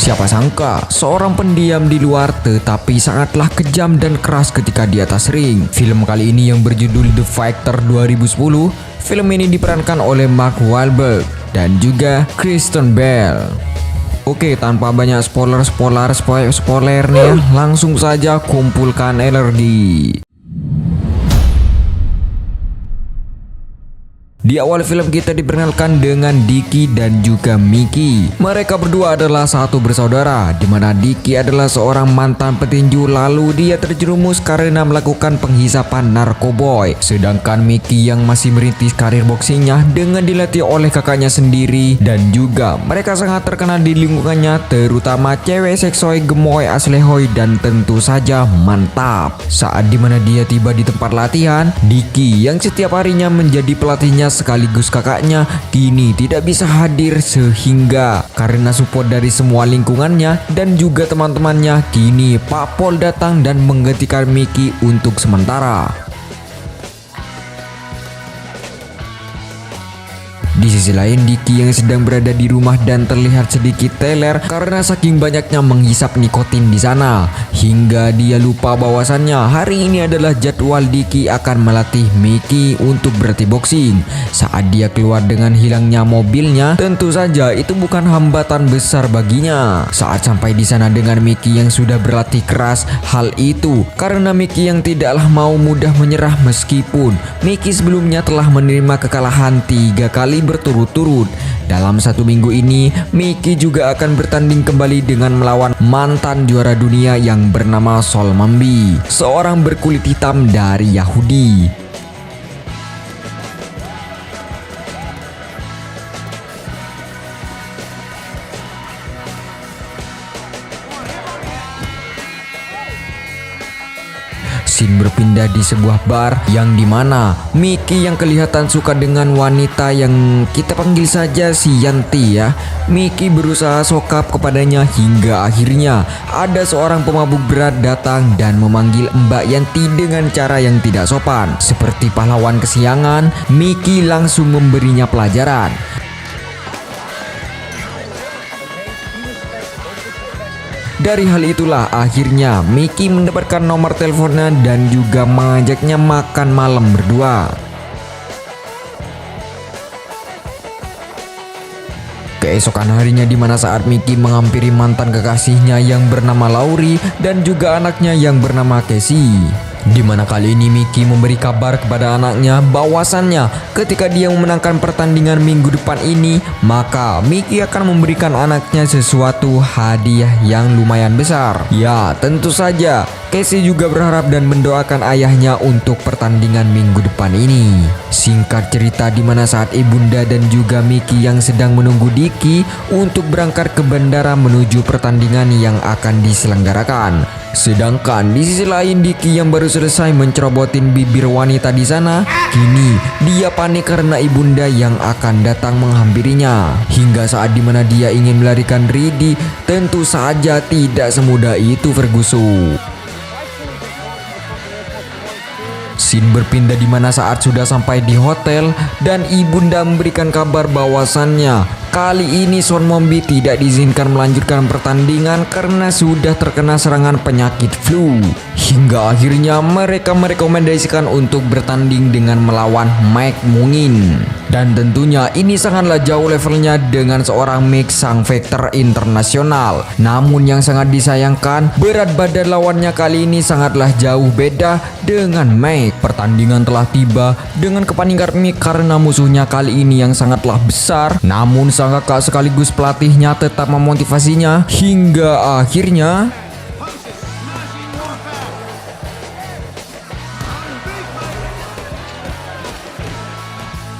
Siapa sangka, seorang pendiam di luar tetapi sangatlah kejam dan keras ketika di atas ring. Film kali ini yang berjudul The Fighter 2010, film ini diperankan oleh Mark Wahlberg dan juga Kristen Bell. Oke, tanpa banyak spoiler nih ya, langsung saja kumpulkan energi. Di awal film kita diperkenalkan dengan Dicky dan juga Mickey. Mereka berdua adalah satu bersaudara, di mana Dicky adalah seorang mantan petinju lalu dia terjerumus karena melakukan penghisapan narkoboy. Sedangkan Mickey yang masih merintis karir boxingnya dengan dilatih oleh kakaknya sendiri, dan juga mereka sangat terkenal di lingkungannya, terutama cewek seksoi gemoy aslehoy dan tentu saja mantap. Saat dimana dia tiba di tempat latihan, Dicky yang setiap harinya menjadi pelatihnya sekaligus kakaknya kini tidak bisa hadir, sehingga karena support dari semua lingkungannya dan juga teman-temannya, kini Pak Pol datang dan menggantikan Mickey untuk sementara. Di sisi lain, Dicky yang sedang berada di rumah dan terlihat sedikit teler karena saking banyaknya menghisap nikotin di sana, hingga dia lupa bahwasannya hari ini adalah jadwal Dicky akan melatih Mickey untuk berlatih boxing. Saat dia keluar dengan hilangnya mobilnya, tentu saja itu bukan hambatan besar baginya. Saat sampai di sana dengan Mickey yang sudah berlatih keras, hal itu karena Mickey yang tidaklah mau mudah menyerah meskipun Mickey sebelumnya telah menerima kekalahan 3 kali berturut-turut. Dalam 1 minggu ini, Mickey juga akan bertanding kembali dengan melawan mantan juara dunia yang bernama Sol Mambi, seorang berkulit hitam dari Yahudi. Scene berpindah di sebuah bar yang dimana Mickey yang kelihatan suka dengan wanita yang kita panggil saja si Yanti ya. Mickey berusaha sokap kepadanya hingga akhirnya ada seorang pemabuk berat datang dan memanggil Mbak Yanti dengan cara yang tidak sopan. Seperti pahlawan kesiangan, Mickey langsung memberinya pelajaran. Dari hal itulah akhirnya Mickey mendapatkan nomor teleponnya dan juga mengajaknya makan malam berdua. Keesokan harinya dimana saat Mickey menghampiri mantan kekasihnya yang bernama Laurie dan juga anaknya yang bernama Casey. Dimana kali ini Mickey memberi kabar kepada anaknya bahwasannya ketika dia memenangkan pertandingan minggu depan ini, maka Mickey akan memberikan anaknya sesuatu hadiah yang lumayan besar. Ya, tentu saja Casey juga berharap dan mendoakan ayahnya untuk pertandingan minggu depan ini. Singkat cerita, dimana saat ibunda dan juga Mickey yang sedang menunggu Dicky untuk berangkat ke bandara menuju pertandingan yang akan diselenggarakan. Sedangkan di sisi lain Dicky yang baru selesai mencerobotin bibir wanita di sana, kini dia panik karena ibunda yang akan datang menghampirinya. Hingga saat dimana dia ingin melarikan diri, tentu saja tidak semudah itu Ferguson. Scene berpindah di mana saat sudah sampai di hotel dan ibunda memberikan kabar bahwasannya kali ini Son Mombi tidak diizinkan melanjutkan pertandingan karena sudah terkena serangan penyakit flu. Hingga akhirnya mereka merekomendasikan untuk bertanding dengan melawan Mike Mungin. Dan tentunya ini sangatlah jauh levelnya dengan seorang Mick sang fighter internasional. Namun yang sangat disayangkan, berat badan lawannya kali ini sangatlah jauh beda dengan Mike. Pertandingan telah tiba dengan kepanikan Mick karena musuhnya kali ini yang sangatlah besar. Namun sang kakak sekaligus pelatihnya tetap memotivasinya hingga akhirnya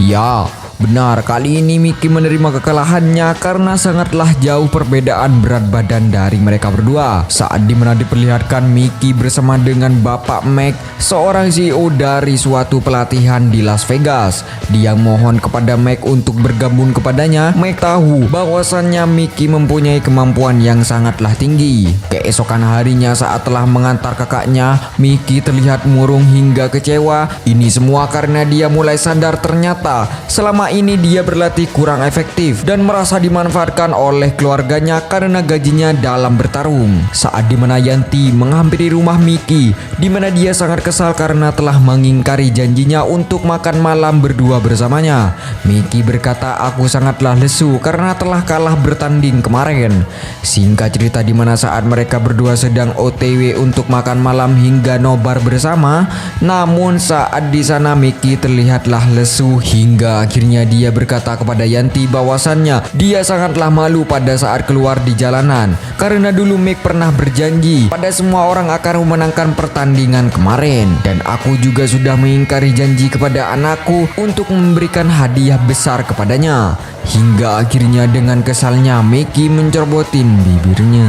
ya, benar, kali ini Mickey menerima kekalahannya karena sangatlah jauh perbedaan berat badan dari mereka berdua. Saat dimana diperlihatkan Mickey bersama dengan Bapak Mac, seorang CEO dari suatu pelatihan di Las Vegas. Dia mohon kepada Mac untuk bergabung kepadanya. Mac tahu bahwasannya Mickey mempunyai kemampuan yang sangatlah tinggi. Keesokan harinya saat telah mengantar kakaknya, Mickey terlihat murung hingga kecewa. Ini semua karena dia mulai sadar ternyata selama selama ini dia berlatih kurang efektif dan merasa dimanfaatkan oleh keluarganya karena gajinya dalam bertarung. Saat dimana Yanti menghampiri rumah Miki, dimana dia sangat kesal karena telah mengingkari janjinya untuk makan malam berdua bersamanya. Miki berkata, aku sangatlah lesu karena telah kalah bertanding kemarin. Singkat cerita, dimana saat mereka berdua sedang OTW untuk makan malam hingga nobar bersama, namun saat di sana Miki terlihatlah lesu hingga akhirnya dia berkata kepada Yanti bahwasannya dia sangatlah malu pada saat keluar di jalanan karena dulu Mik pernah berjanji pada semua orang akan memenangkan pertandingan kemarin, dan aku juga sudah mengingkari janji kepada anakku untuk memberikan hadiah besar kepadanya. Hingga akhirnya dengan kesalnya Miki mencerobotin bibirnya.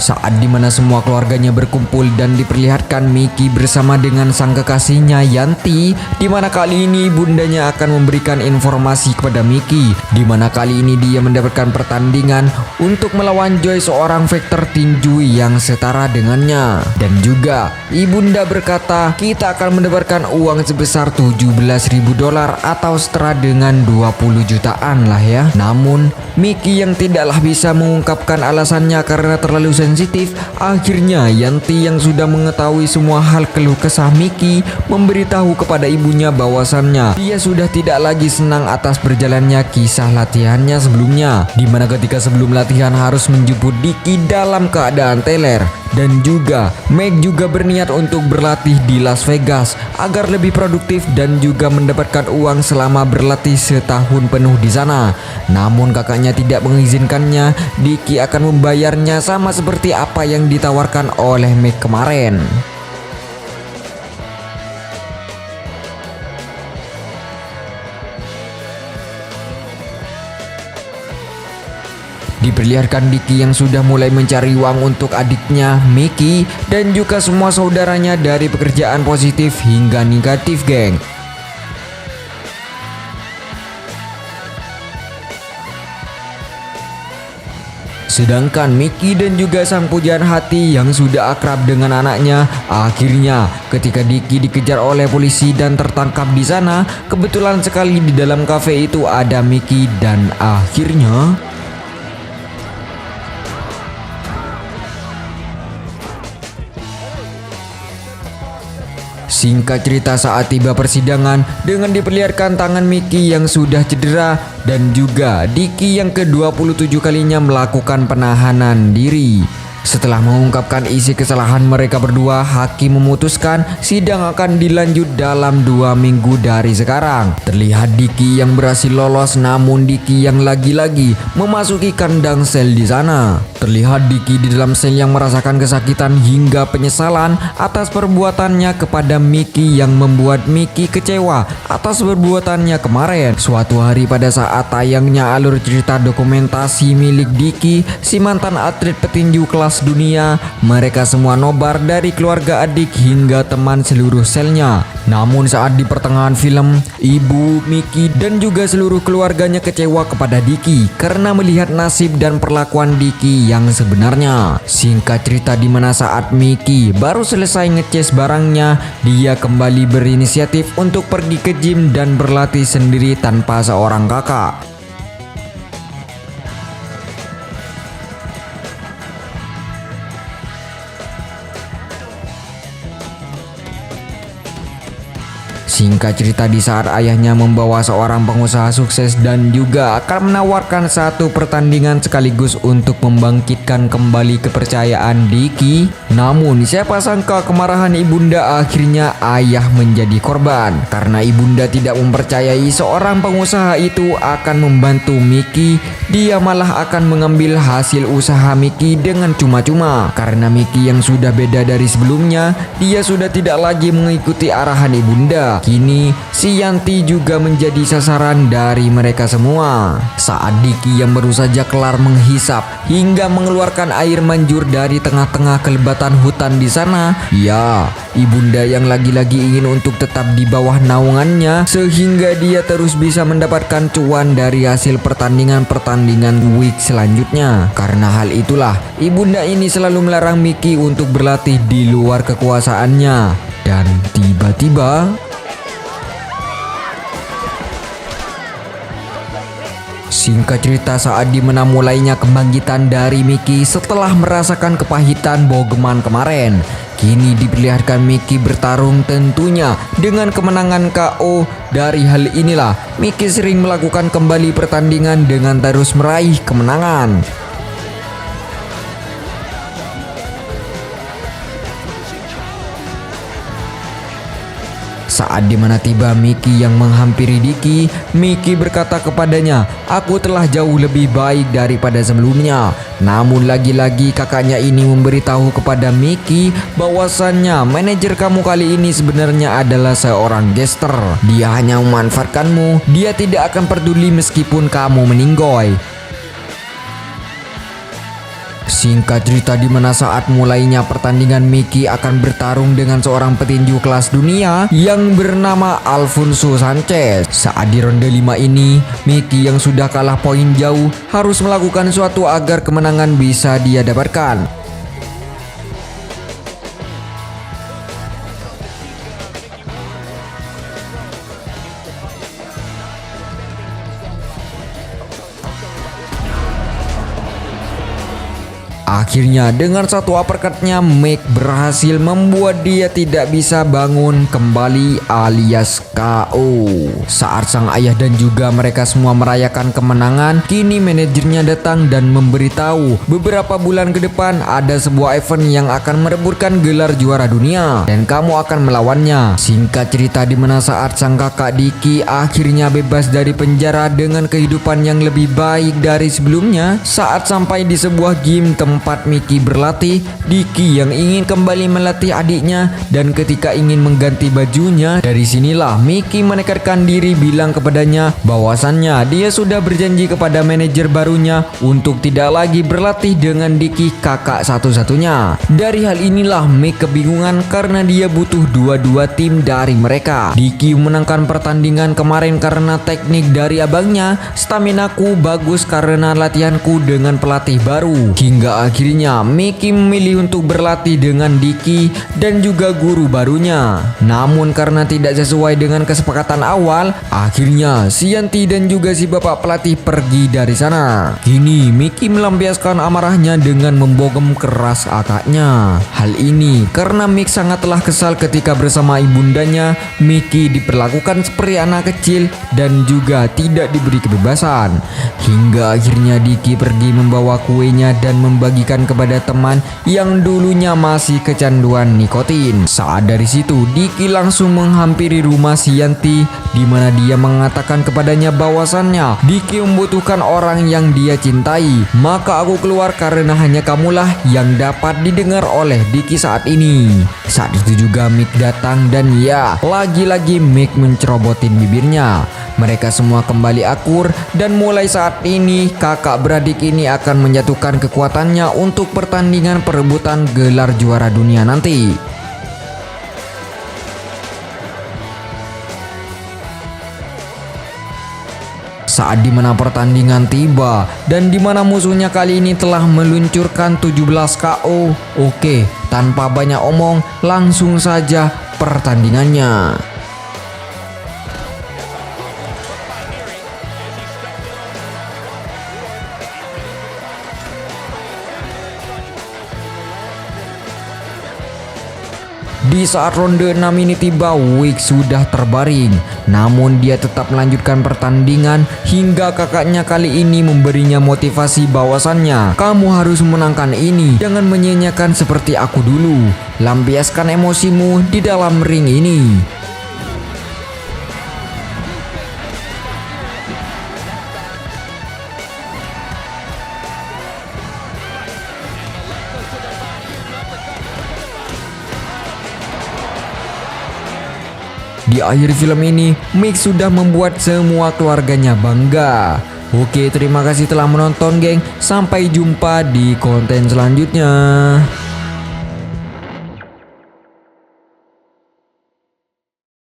Saat dimana semua keluarganya berkumpul dan diperlihatkan Miki bersama dengan sang kekasihnya Yanti, dimana kali ini bundanya akan memberikan informasi kepada Miki, dimana kali ini dia mendapatkan pertandingan untuk melawan Joy, seorang fighter tinju yang setara dengannya. Dan juga ibunda berkata, kita akan mendapatkan uang sebesar $17.000 atau setara dengan 20 jutaan lah ya. Namun Miki yang tidaklah bisa mengungkapkan alasannya karena terlalu sensitif. Akhirnya Yanti yang sudah mengetahui semua hal keluh kesah Miki memberitahu kepada ibunya bahwasannya dia sudah tidak lagi senang atas berjalannya kisah latihannya sebelumnya, dimana ketika sebelum latihan harus menjemput Diki dalam keadaan teler. Dan juga Meg juga berniat untuk berlatih di Las Vegas agar lebih produktif dan juga mendapatkan uang selama berlatih setahun penuh di sana. Namun kakaknya tidak mengizinkannya. Diki akan membayarnya sama seperti apa yang ditawarkan oleh Meg kemarin. Diperlihatkan Diki yang sudah mulai mencari uang untuk adiknya Miki dan juga semua saudaranya dari pekerjaan positif hingga negatif, geng. Sedangkan Miki dan juga sang pujaan hati yang sudah akrab dengan anaknya, akhirnya ketika Diki dikejar oleh polisi dan tertangkap di sana, kebetulan sekali di dalam kafe itu ada Miki dan akhirnya singkat cerita, saat tiba persidangan dengan diperlihatkan tangan Miki yang sudah cedera dan juga Diki yang ke-27 kalinya melakukan penahanan diri. Setelah mengungkapkan isi kesalahan mereka berdua, hakim memutuskan sidang akan dilanjut dalam 2 minggu dari sekarang. Terlihat Diki yang berhasil lolos, namun Diki yang lagi-lagi memasuki kandang sel di sana. Terlihat Diki di dalam sel yang merasakan kesakitan hingga penyesalan atas perbuatannya kepada Miki yang membuat Miki kecewa atas perbuatannya kemarin. Suatu hari pada saat tayangnya alur cerita dokumentasi milik Diki, si mantan atlet petinju kelas dunia, mereka semua nobar dari keluarga adik hingga teman seluruh selnya. Namun saat di pertengahan film, ibu, Miki dan juga seluruh keluarganya kecewa kepada Diki karena melihat nasib dan perlakuan Diki yang sebenarnya. Singkat cerita, di mana saat Miki baru selesai ngeces barangnya, dia kembali berinisiatif untuk pergi ke gym dan berlatih sendiri tanpa seorang kakak. Singkat cerita, di saat ayahnya membawa seorang pengusaha sukses dan juga akan menawarkan satu pertandingan sekaligus untuk membangkitkan kembali kepercayaan Diki, namun siapa sangka kemarahan ibunda akhirnya ayah menjadi korban karena ibunda tidak mempercayai seorang pengusaha itu akan membantu Miki. Dia malah akan mengambil hasil usaha Miki dengan cuma-cuma karena Miki yang sudah beda dari sebelumnya, dia sudah tidak lagi mengikuti arahan ibunda. Kini si Yanti juga menjadi sasaran dari mereka semua. Saat Diki yang baru saja kelar menghisap hingga mengeluarkan air manjur dari tengah-tengah kelebatan hutan di sana, ya, ibunda yang lagi-lagi ingin untuk tetap di bawah naungannya sehingga dia terus bisa mendapatkan cuan dari hasil pertandingan week selanjutnya. Karena hal itulah ibunda ini selalu melarang Miki untuk berlatih di luar kekuasaannya. Dan tiba-tiba Singkat cerita, saat dimana mulainya kebangkitan dari Mickey setelah merasakan kepahitan bogeman kemarin, kini diperlihatkan Mickey bertarung tentunya dengan kemenangan KO. Dari hal inilah Mickey sering melakukan kembali pertandingan dengan terus meraih kemenangan. Saat dimana tiba Mickey yang menghampiri Dicky, Mickey berkata kepadanya, "Aku telah jauh lebih baik daripada sebelumnya." Namun lagi-lagi kakaknya ini memberitahu kepada Mickey bahwasannya manajer kamu kali ini sebenarnya adalah seorang gangster. Dia hanya memanfaatkanmu, dia tidak akan peduli meskipun kamu meninggoy. Singkat cerita, di mana saat mulainya pertandingan, Mickey akan bertarung dengan seorang petinju kelas dunia yang bernama Alfonso Sanchez. Saat di ronde 5 ini, Mickey yang sudah kalah poin jauh harus melakukan sesuatu agar kemenangan bisa dia dapatkan. Akhirnya dengan satu uppercutnya, Mick berhasil membuat dia tidak bisa bangun kembali alias KO. Saat sang ayah dan juga mereka semua merayakan kemenangan, kini manajernya datang dan memberitahu beberapa bulan ke depan ada sebuah event yang akan merebutkan gelar juara dunia dan kamu akan melawannya. Singkat cerita, di mana saat sang kakak Dicky akhirnya bebas dari penjara dengan kehidupan yang lebih baik dari sebelumnya, saat sampai di sebuah gym tempat Mickey berlatih, Dicky yang ingin kembali melatih adiknya dan ketika ingin mengganti bajunya, dari sinilah Mickey menekadkan diri bilang kepadanya bahwasannya dia sudah berjanji kepada manajer barunya untuk tidak lagi berlatih dengan Dicky, kakak satu-satunya. Dari hal inilah Mick kebingungan karena dia butuh dua-dua tim dari mereka. Dicky memenangkan pertandingan kemarin karena teknik dari abangnya, staminaku bagus karena latihanku dengan pelatih baru. Hingga akhirnya Mickey memilih untuk berlatih dengan Dicky dan juga guru barunya. Namun karena tidak sesuai dengan kesepakatan awal, akhirnya Yanti dan juga si bapak pelatih pergi dari sana. Kini Mickey melampiaskan amarahnya dengan membogem keras kakaknya. Hal ini karena Mick sangatlah kesal ketika bersama ibundanya, Mickey diperlakukan seperti anak kecil dan juga tidak diberi kebebasan. Hingga akhirnya Dicky pergi membawa kuenya dan membagikan kepada teman yang dulunya masih kecanduan nikotin. Saat dari situ Dicky langsung menghampiri rumah Yanti, di mana dia mengatakan kepadanya bahwasannya Dicky membutuhkan orang yang dia cintai. "Maka aku keluar karena hanya kamulah yang dapat didengar oleh Dicky saat ini." Saat itu juga Mick datang dan ya, lagi-lagi Mick mencerobotin bibirnya. Mereka semua kembali akur dan mulai saat ini kakak beradik ini akan menyatukan kekuatannya untuk pertandingan perebutan gelar juara dunia nanti. Saat dimana pertandingan tiba dan dimana musuhnya kali ini telah meluncurkan 17 KO. Oke, tanpa banyak omong, langsung saja pertandingannya. Di saat ronde 6 ini tiba, Wick sudah terbaring. Namun dia tetap melanjutkan pertandingan hingga kakaknya kali ini memberinya motivasi bahwasannya, "Kamu harus menangkan ini. Jangan menyanyiakan seperti aku dulu. Lampiaskan emosimu di dalam ring ini." Di akhir film ini, Mick sudah membuat semua keluarganya bangga. Oke, terima kasih telah menonton, geng. Sampai jumpa di konten selanjutnya.